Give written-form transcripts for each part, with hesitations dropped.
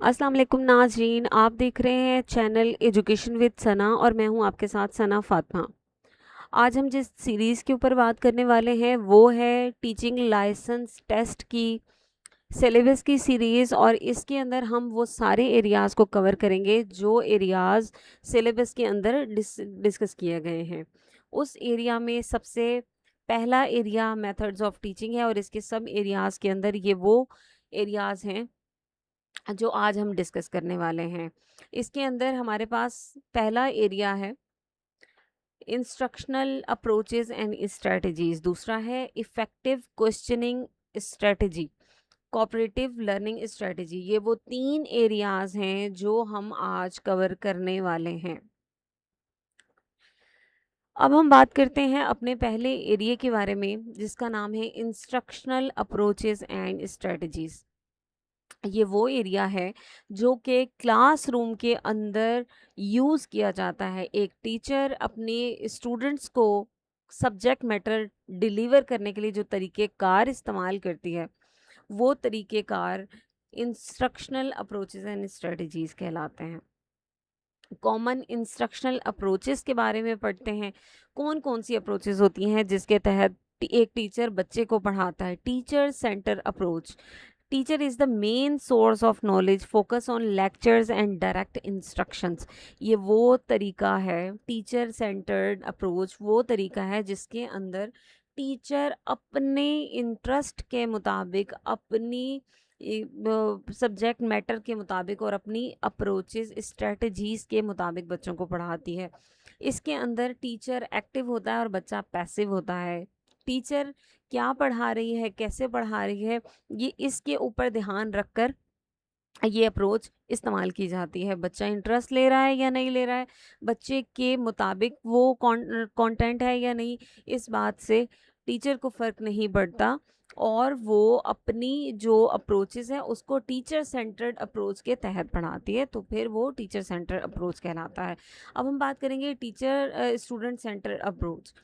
अस्सलाम वालेकुम नाजरीन, आप देख रहे हैं चैनल एजुकेशन विद सना और मैं हूं आपके साथ सना फातिमा। आज हम जिस सीरीज़ के ऊपर बात करने वाले हैं वो है टीचिंग लाइसेंस टेस्ट की सिलेबस की सीरीज़, और इसके अंदर हम वो सारे एरियाज़ को कवर करेंगे जो एरियाज़ सिलेबस के अंदर डिस्कस किए गए हैं। उस एरिया में सबसे पहला एरिया मेथड्स ऑफ टीचिंग है और इसके सब एरियाज़ के अंदर ये वो एरियाज़ हैं जो आज हम डिस्कस करने वाले हैं। इसके अंदर हमारे पास पहला एरिया है इंस्ट्रक्शनल अप्रोचेस एंड स्ट्रेटजीज, दूसरा है effective questioning strategy, cooperative learning strategy. ये वो तीन एरियाज हैं जो हम आज कवर करने वाले हैं। अब हम बात करते हैं अपने पहले एरिया के बारे में जिसका नाम है इंस्ट्रक्शनल अप्रोचेस एंड स्ट्रेटजीज। ये वो एरिया है जो कि क्लासरूम के अंदर यूज़ किया जाता है। एक टीचर अपने स्टूडेंट्स को सब्जेक्ट मैटर डिलीवर करने के लिए जो तरीक़ेकार इस्तेमाल करती है वो तरीक़ेकार इंस्ट्रक्शनल अप्रोचेस एंड स्ट्रेटजीज़ कहलाते हैं। कॉमन इंस्ट्रक्शनल अप्रोचेस के बारे में पढ़ते हैं। कौन कौन सी अप्रोचेस होती हैं जिसके तहत एक टीचर बच्चे को पढ़ाता है। Teacher centre approach, teacher is the main source of knowledge, focus on lectures and direct instructions. ये वो तरीका है, टीचर सेंटर्ड अप्रोच वो तरीका है जिसके अंदर टीचर अपने इंटरेस्ट के मुताबिक, अपनी सब्जेक्ट मैटर के मुताबिक और अपनी अप्रोचेस स्ट्रेटजीज़ के मुताबिक बच्चों को पढ़ाती है। इसके अंदर टीचर एक्टिव होता है और बच्चा पैसिव होता है। टीचर क्या पढ़ा रही है, कैसे पढ़ा रही है, ये इसके ऊपर ध्यान रखकर ये अप्रोच इस्तेमाल की जाती है। बच्चा इंटरेस्ट ले रहा है या नहीं ले रहा है, बच्चे के मुताबिक वो कंटेंट है या नहीं, इस बात से टीचर को फ़र्क नहीं पड़ता और वो अपनी जो अप्रोचेस है उसको टीचर सेंटर्ड अप्रोच के तहत पढ़ाती है, तो फिर वो टीचर सेंटर्ड अप्रोच कहलाता है। अब हम बात करेंगे टीचर स्टूडेंट सेंटर्ड अप्रोच।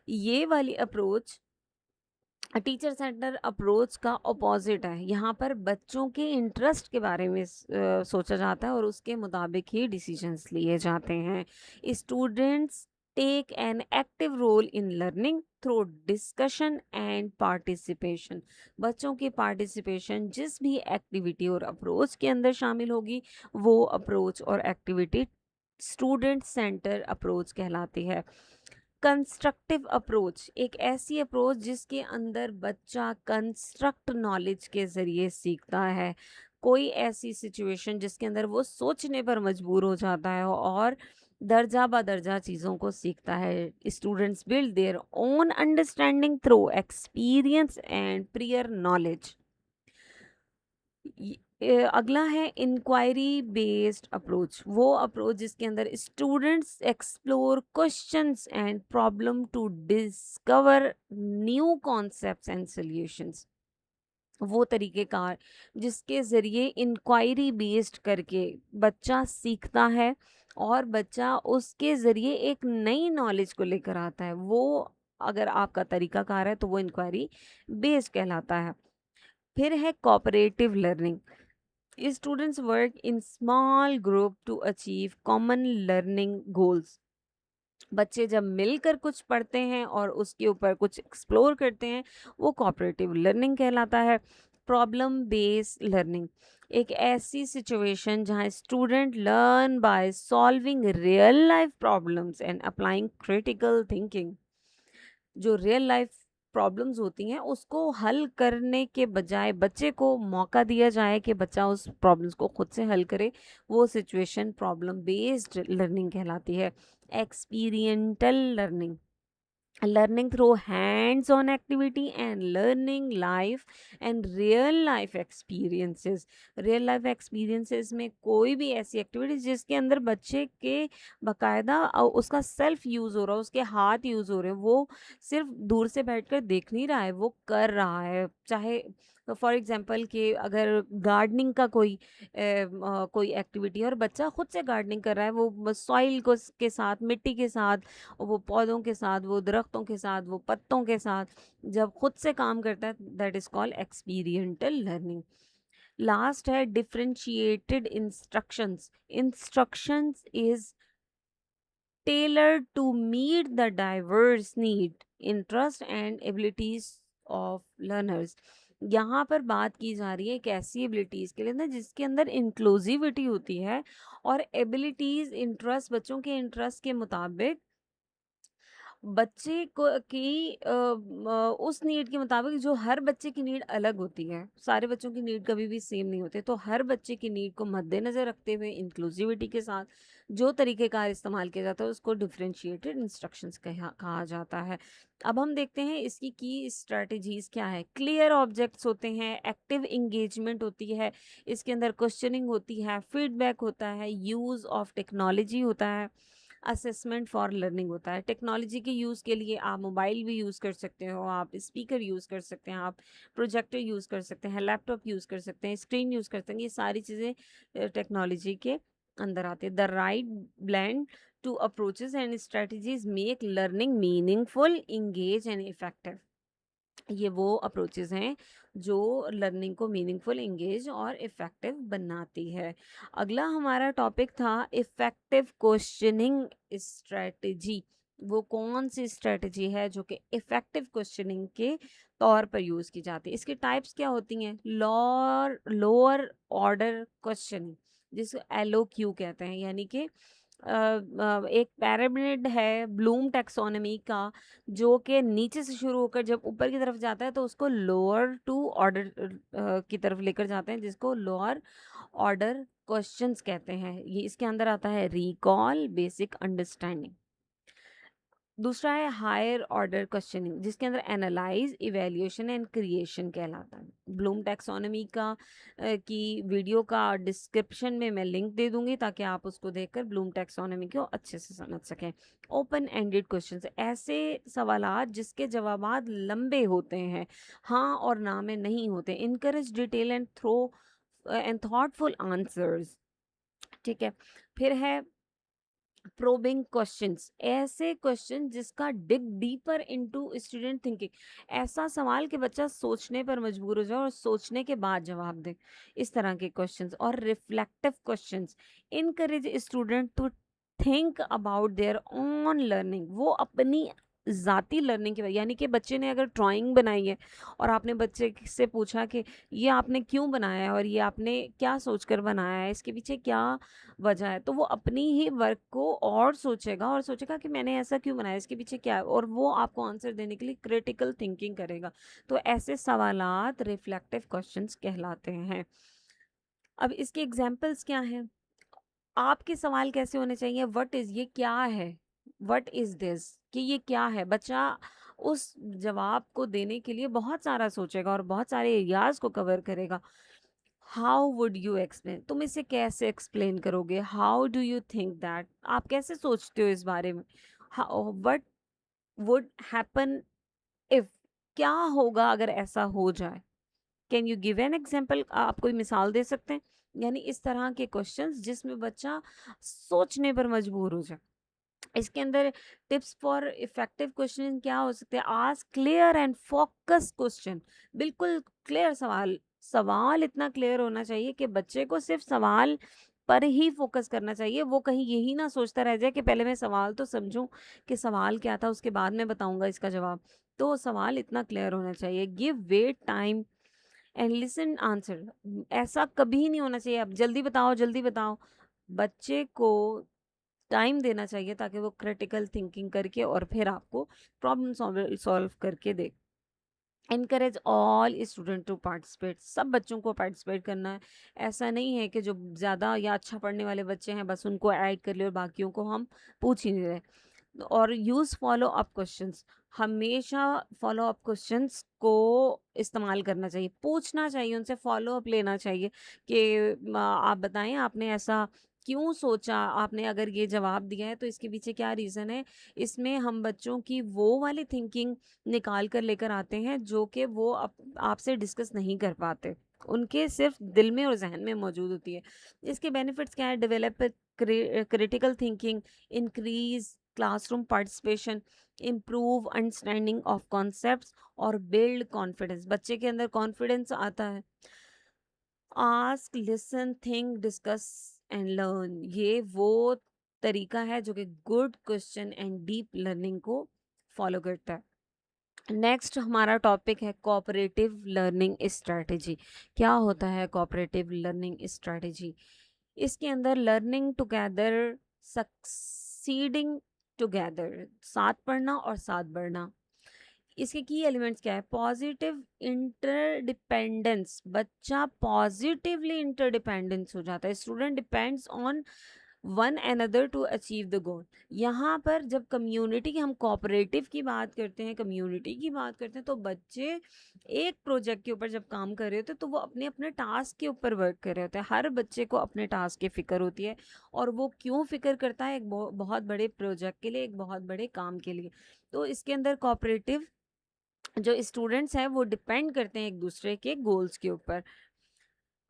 ये वाली अप्रोच टीचर सेंटर अप्रोच का ऑपोजिट है। यहाँ पर बच्चों के इंटरेस्ट के बारे में सोचा जाता है और उसके मुताबिक ही डिसीजंस लिए जाते हैं। Students take an active role in learning through discussion and participation. बच्चों की पार्टिसिपेशन जिस भी एक्टिविटी और अप्रोच के अंदर शामिल होगी वो अप्रोच और एक्टिविटी स्टूडेंट सेंटर अप्रोच कहलाती है। कंस्ट्रक्टिव अप्रोच एक ऐसी अप्रोच जिसके अंदर बच्चा कंस्ट्रक्ट नॉलेज के ज़रिए सीखता है। कोई ऐसी सिचुएशन जिसके अंदर वो सोचने पर मजबूर हो जाता है और दर्जा बा दर्जा चीज़ों को सीखता है। Students build their own understanding through experience and prior knowledge. अगला है इंक्वायरी बेस्ड अप्रोच, वो अप्रोच जिसके अंदर students explore questions and problem to discover new concepts and solutions. वो तरीक़ेकार जिसके ज़रिए इंक्वायरी बेस्ड करके बच्चा सीखता है और बच्चा उसके ज़रिए एक नई नॉलेज को लेकर आता है, वो अगर आपका तरीक़ाकार है तो वो इंक्वायरी बेस्ड कहलाता है। फिर है cooperative learning. Students work in small group to achieve common learning goals. बच्चे जब मिलकर कुछ पढ़ते हैं और उसके ऊपर कुछ एक्सप्लोर करते हैं वो कोऑपरेटिव लर्निंग कहलाता है। प्रॉब्लम बेस्ड लर्निंग एक ऐसी सिचुएशन जहां student learn by solving real life problems and applying critical thinking. जो रियल लाइफ प्रॉब्लम्स होती हैं उसको हल करने के बजाय बच्चे को मौका दिया जाए कि बच्चा उस प्रॉब्लम्स को खुद से हल करे, वो सिचुएशन प्रॉब्लम बेस्ड लर्निंग कहलाती है। एक्सपीरियंटल learning learning through hands-on activity and learning life and real life experiences। real life experiences में कोई भी ऐसी एक्टिविटी जिसके अंदर बच्चे के बकायदा उसका सेल्फ यूज़ हो रहा है, उसके हाथ यूज़ हो रहे हैं, वो सिर्फ दूर से बैठकर देख नहीं रहा है, वो कर रहा है। चाहे फॉर एग्जांपल कि अगर गार्डनिंग का कोई एक्टिविटी है और बच्चा खुद से गार्डनिंग कर रहा है, वो सॉइल को के साथ, मिट्टी के साथ, वो पौधों के साथ, वो दरख्तों के साथ, वो पत्तों के साथ जब खुद से काम करता है, that is called experiential learning. Last है differentiated instructions. Instructions is tailored to meet the diverse need, interest and abilities of learners. यहाँ पर बात की जा रही है एक ऐसी एबिलिटीज़ के लिए ना जिसके अंदर इंक्लूसिविटी होती है और एबिलिटीज़ इंटरेस्ट बच्चों के इंटरेस्ट के मुताबिक बच्चे को की उस नीड के मुताबिक जो हर बच्चे की नीड अलग होती है. सारे बच्चों की नीड कभी भी सेम नहीं होते, तो हर बच्चे की नीड को मद्देनज़र रखते हुए इंक्लूसिविटी के साथ जो तरीक़ेकार इस्तेमाल किया जाता है उसको डिफरेंशिएटेड इंस्ट्रक्शंस कहा जाता है. अब हम देखते हैं इसकी की स्ट्रैटेजीज़ क्या है. क्लियर ऑब्जेक्ट्स होते हैं, एक्टिव इंगेजमेंट होती है, इसके अंदर क्वेश्चनिंग होती है, फीडबैक होता है, यूज़ ऑफ टेक्नोलॉजी होता है, असेसमेंट फॉर लर्निंग होता है. टेक्नोलॉजी के यूज़ के लिए आप मोबाइल भी यूज़ कर सकते हो, आप स्पीकर यूज़ कर सकते हैं, आप प्रोजेक्टर यूज़ कर सकते हैं, लैपटॉप यूज़ कर सकते हैं, स्क्रीन यूज़ कर सकते हैं. ये सारी चीज़ें टेक्नोलॉजी के अंदर आती है. The right blend two approaches and strategies make learning meaningful, engage and effective. ये वो अप्रोचेस हैं जो लर्निंग को मीनिंगफुल, इंगेज और इफ़ेक्टिव बनाती है. अगला हमारा टॉपिक था इफ़ेक्टिव क्वेश्चनिंग स्ट्रेटजी. वो कौन सी स्ट्रेटजी है जो कि इफ़ेक्टिव क्वेश्चनिंग के तौर पर यूज़ की जाती है. इसकी टाइप्स क्या होती हैं. लोअर ऑर्डर क्वेश्चनिंग जिसको LOQ कहते हैं, यानी कि एक पिरामिड है ब्लूम टैक्सोनॉमी का जो कि नीचे से शुरू होकर जब ऊपर की तरफ जाता है तो उसको लोअर टू ऑर्डर की तरफ लेकर जाते हैं, जिसको लोअर ऑर्डर क्वेश्चंस कहते हैं. ये इसके अंदर आता है रिकॉल, बेसिक अंडरस्टैंडिंग. दूसरा है हायर ऑर्डर क्वेश्चनिंग जिसके अंदर एनालाइज, इवेल्युएशन एंड क्रिएशन कहलाता है. ब्लूम टैक्सोनॉमी का की वीडियो का डिस्क्रिप्शन में मैं लिंक दे दूंगी ताकि आप उसको देखकर ब्लूम टैक्सोनॉमी को अच्छे से समझ सकें. ओपन एंडेड क्वेश्चंस, ऐसे सवालात जिसके जवाबात लंबे होते हैं, हाँ और ना में नहीं होते. Encourage detail and thoughtful answers. ठीक है. फिर है प्रोबिंग क्वेश्चंस, ऐसे क्वेश्चन जिसका डिग डीपर इनटू स्टूडेंट थिंकिंग. ऐसा सवाल कि बच्चा सोचने पर मजबूर हो जाए और सोचने के बाद जवाब दे, इस तरह के क्वेश्चंस. और reflective questions encourage student to think about their own learning. वो अपनी ज़ाती लर्निंग के, यानी कि बच्चे ने अगर ड्राइंग बनाई है और आपने बच्चे से पूछा कि ये आपने क्यों बनाया है और ये आपने क्या सोचकर बनाया है, इसके पीछे क्या वजह है, तो वो अपनी ही वर्क को और सोचेगा कि मैंने ऐसा क्यों बनाया, इसके पीछे क्या है, और वो आपको आंसर देने के लिए क्रिटिकल थिंकिंग करेगा. तो ऐसे सवालात रिफ्लेक्टिव क्वेश्चंस कहलाते हैं. अब इसके एग्जाम्पल्स क्या हैं. आपके सवाल कैसे होने चाहिए. व्हाट इज, ये क्या है, व्हाट इज दिस, कि ये क्या है. बच्चा उस जवाब को देने के लिए बहुत सारा सोचेगा और बहुत सारे एरियाज को कवर करेगा. हाउ वुड यू एक्सप्लेन, तुम इसे कैसे एक्सप्लेन करोगे. How do you think that, आप कैसे सोचते हो इस बारे में. वट वुड हैपन इफ, क्या होगा अगर ऐसा हो जाए. Can you give an example, आप कोई मिसाल दे सकते हैं. यानी इस तरह के क्वेश्चंस जिसमें बच्चा सोचने पर मजबूर हो जाए. इसके अंदर टिप्स फॉर इफेक्टिव क्वेश्चन क्या हो सकते हैं. Ask clear and focus question. बिल्कुल क्लियर सवाल, सवाल इतना क्लियर होना चाहिए कि बच्चे को सिर्फ सवाल पर ही फोकस करना चाहिए. वो कहीं यही ना सोचता रह जाए कि पहले मैं सवाल तो समझूं कि सवाल क्या था, उसके बाद मैं बताऊंगा इसका जवाब. तो सवाल इतना क्लियर होना चाहिए. Give wait time and listen answer. ऐसा कभी नहीं होना चाहिए अब जल्दी बताओ जल्दी बताओ. बच्चे को टाइम देना चाहिए ताकि वो क्रिटिकल थिंकिंग करके और फिर आपको प्रॉब्लम सॉल्व करके दे. Encourage all student to participate. सब बच्चों को पार्टिसिपेट करना है. ऐसा नहीं है कि जो ज़्यादा या अच्छा पढ़ने वाले बच्चे हैं बस उनको ऐड कर ले और बाकियों को हम पूछ ही नहीं रहे. और यूज़ फॉलो अप क्वेश्चंस. हमेशा फॉलो अप क्वेश्चंस को इस्तेमाल करना चाहिए, पूछना चाहिए उनसे, फॉलो अप लेना चाहिए कि आप बताएं आपने ऐसा क्यों सोचा, आपने अगर ये जवाब दिया है तो इसके पीछे क्या रीज़न है. इसमें हम बच्चों की वो वाली थिंकिंग निकाल कर लेकर आते हैं जो कि वो आपसे डिस्कस नहीं कर पाते, उनके सिर्फ दिल में और जहन में मौजूद होती है. इसके बेनिफिट्स क्या है. Develop critical thinking, increase classroom participation, improve understanding of concepts और बिल्ड कॉन्फिडेंस. बच्चे के अंदर कॉन्फिडेंस आता है ask, listen, think, discuss and learn, ये वो तरीका है जो कि good question and deep learning को फॉलो करता है। नेक्स्ट हमारा टॉपिक है कोऑपरेटिव लर्निंग स्ट्रेटजी। क्या होता है कोऑपरेटिव लर्निंग स्ट्रेटजी? इसके अंदर लर्निंग टुगेदर, सक्सीडिंग टुगेदर, साथ पढ़ना और साथ बढ़ना। इसके की एलिमेंट्स क्या है? पॉजिटिव इंटरडिपेंडेंस, बच्चा पॉजिटिवली इंटरडिपेंडेंस हो जाता है। Student depends on one another to achieve the goal. यहाँ पर जब कम्युनिटी की, हम कोऑपरेटिव की बात करते हैं, कम्युनिटी की बात करते हैं, तो बच्चे एक प्रोजेक्ट के ऊपर जब काम कर रहे होते हैं तो वो अपने अपने टास्क के ऊपर वर्क कर रहे होते हैं। हर बच्चे को अपने टास्क की फिक्र होती है, और वो क्यों फिक्र करता है? एक बहुत बड़े प्रोजेक्ट के लिए, एक बहुत बड़े काम के लिए। तो इसके अंदर कोऑपरेटिव जो स्टूडेंट्स हैं वो डिपेंड करते हैं एक दूसरे के गोल्स के ऊपर,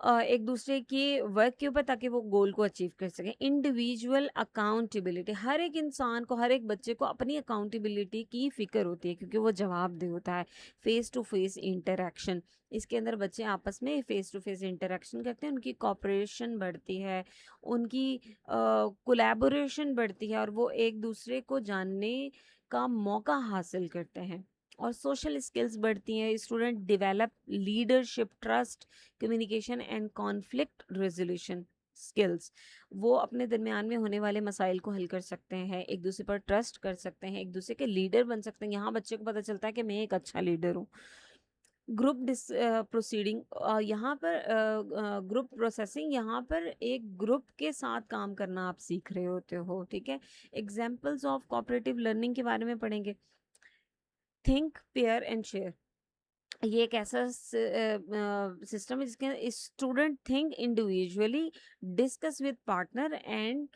एक दूसरे के वर्क के ऊपर, ताकि वो गोल को अचीव कर सकें। इंडिविजुअल अकाउंटेबिलिटी, हर एक इंसान को, हर एक बच्चे को अपनी अकाउंटेबिलिटी की फिक्र होती है, क्योंकि वो जवाबदेह होता है। फेस टू फेस इंटरेक्शन, इसके अंदर बच्चे आपस में फेस टू फेस इंटरेक्शन करते हैं, उनकी कॉपरेशन बढ़ती है, उनकी कोलैबोरेशन बढ़ती है, और वो एक दूसरे को जानने का मौका हासिल करते हैं, और सोशल स्किल्स बढ़ती हैं। Student develop leadership, trust, communication and conflict resolution skills. वो अपने दरमियान में होने वाले मसाइल को हल कर सकते हैं, एक दूसरे पर ट्रस्ट कर सकते हैं, एक दूसरे के लीडर बन सकते हैं। यहाँ बच्चे को पता चलता है कि मैं एक अच्छा लीडर हूँ। ग्रुप प्रोसीडिंग, यहाँ पर ग्रुप प्रोसेसिंग, यहाँ पर एक ग्रुप के साथ काम करना आप सीख रहे होते हो, ठीक है। एग्जाम्पल्स ऑफ कोऑपरेटिव लर्निंग के बारे में पढ़ेंगे। थिंक, पेयर एंड शेयर, ये एक ऐसा सिस्टम है जिसके student think individually, discuss with partner and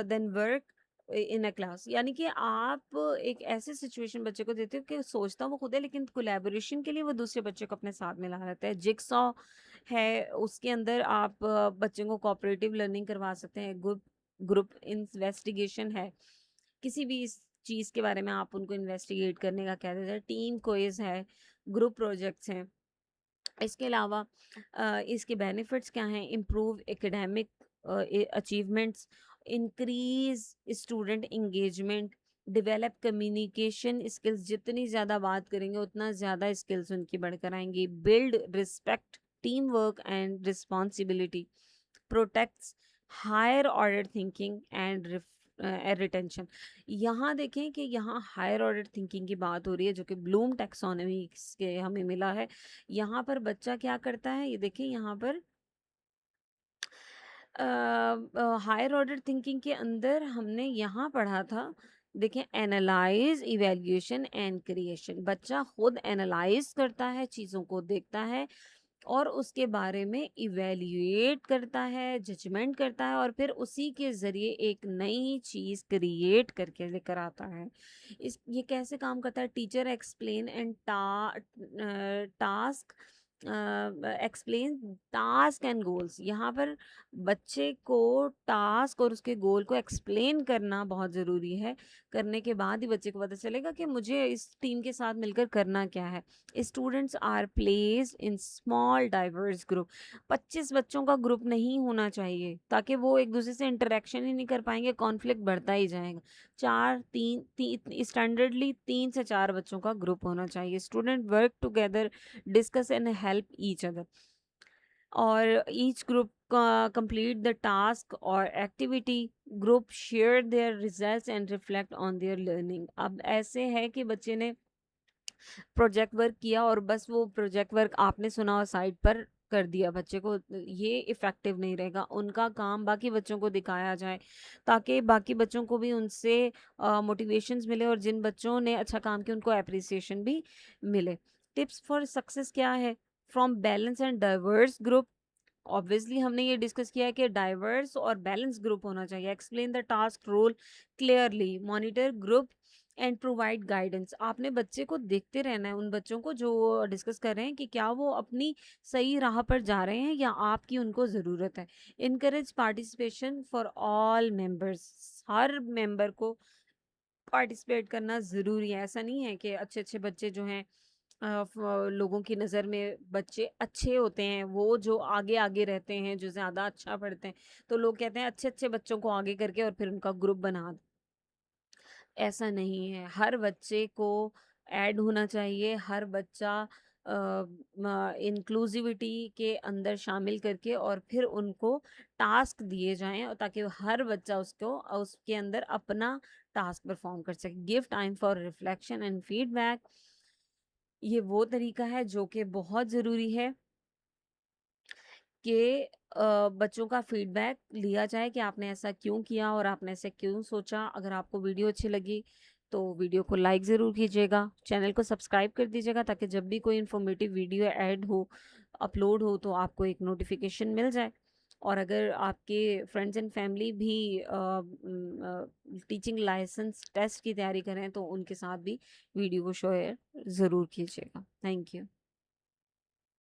then work in a class. यानी कि आप एक ऐसे सिचुएशन बच्चे को देते हो कि सोचता वो खुद है, लेकिन कोलैबोरेशन के लिए वो दूसरे बच्चे को अपने साथ मिला रहता है। जिक्सॉ है, उसके अंदर आप बच्चों को कोऑपरेटिव लर्निंग करवा सकते हैं। ग्रुप ग्रुप इन्वेस्टिगेशन है, किसी भी इस चीज़ के बारे में आप उनको इन्वेस्टिगेट करने का कह देते हैं। टीम क्विज है, ग्रुप प्रोजेक्ट्स हैं। इसके अलावा इसके बेनिफिट्स क्या हैं? Improve academic achievements, increase student engagement, develop communication skills, जितनी ज़्यादा बात करेंगे उतना ज़्यादा स्किल्स उनकी बढ़कर आएंगी। Build respect, team work and responsibility, protects higher order thinking and retention. यहाँ देखें कि यहाँ हायर ऑर्डर थिंकिंग की बात हो रही है, जो कि ब्लूम टैक्सोनॉमी के हमें मिला है। यहाँ पर बच्चा क्या करता है, ये देखिए यहाँ पर हायर ऑर्डर थिंकिंग के अंदर हमने यहाँ पढ़ा था, देखें, एनालाइज, इवेल्युएशन एंड क्रिएशन। बच्चा खुद एनालाइज करता है, चीज़ों को देखता है, और उसके बारे में इवेल्युएट करता है, जजमेंट करता है, और फिर उसी के ज़रिए एक नई चीज़ क्रिएट करके लेकर आता है। ये कैसे काम करता है? Teacher explain and task explain task and goals. यहाँ पर बच्चे को टास्क और उसके गोल को एक्सप्लेन करना बहुत ज़रूरी है। करने के बाद ही बच्चे को पता चलेगा कि मुझे इस टीम के साथ मिलकर करना क्या है। Students are placed in small diverse group, 25 बच्चों का ग्रुप नहीं होना चाहिए, ताकि वो एक दूसरे से इंटरेक्शन ही नहीं कर पाएंगे, कॉन्फ्लिक्ट बढ़ता ही जाएगा। स्टैंडर्डली 3 से 4 बच्चों का ग्रुप होना चाहिए। Student work together, discuss and help each other, और each group complete the task और activity. Group share their results and reflect on their learning. अब ऐसे है कि बच्चे ने प्रोजेक्ट वर्क किया, और बस वो प्रोजेक्ट वर्क आपने सुना और साइड पर कर दिया, बच्चे को ये इफ़ेक्टिव नहीं रहेगा। उनका काम बाकी बच्चों को दिखाया जाए, ताकि बाकी बच्चों को भी उनसे मोटिवेशंस मिले, और जिन बच्चों ने अच्छा काम किया उनको अप्रिसिएशन भी मिले। टिप्स फॉर सक्सेस क्या है? From balance and diverse group, obviously हमने ये डिस्कस किया है कि डाइवर्स और बैलेंस ग्रुप होना चाहिए। Explain the task role clearly, monitor group and provide guidance. आपने बच्चे को देखते रहना है, उन बच्चों को जो डिस्कस कर रहे हैं, कि क्या वो अपनी सही राह पर जा रहे हैं या आपकी उनको ज़रूरत है। Encourage participation for all members, her member को पार्टिसिपेट करना ज़रूरी है। ऐसा नहीं है कि अच्छे अच्छे बच्चे जो हैं लोगों की नज़र में बच्चे अच्छे होते हैं, वो जो आगे-आगे रहते हैं, जो ज़्यादा अच्छा पढ़ते हैं, तो लोग कहते हैं अच्छे-अच्छे बच्चों को आगे करके और फिर उनका ग्रुप बना दो। ऐसा नहीं है, हर बच्चे को ऐड होना चाहिए, हर बच्चा इंक्लूसिविटी के अंदर शामिल करके और फिर उनको टास्क दिए जाएँ और ताकि हर बच्चा उसके अंदर अपना टास्क परफॉर्म कर सके। Give time for reflection and feedback, ये वो तरीका है जो कि बहुत ज़रूरी है कि बच्चों का फीडबैक लिया जाए कि आपने ऐसा क्यों किया और आपने ऐसे क्यों सोचा। अगर आपको वीडियो अच्छी लगी तो वीडियो को लाइक ज़रूर कीजिएगा, चैनल को सब्सक्राइब कर दीजिएगा ताकि जब भी कोई इन्फॉर्मेटिव वीडियो ऐड हो, अपलोड हो तो आपको एक नोटिफिकेशन मिल जाए। और अगर आपके फ्रेंड्स एंड फैमिली भी टीचिंग लाइसेंस टेस्ट की तैयारी करें तो उनके साथ भी वीडियो को शेयर ज़रूर कीजिएगा। Thank you.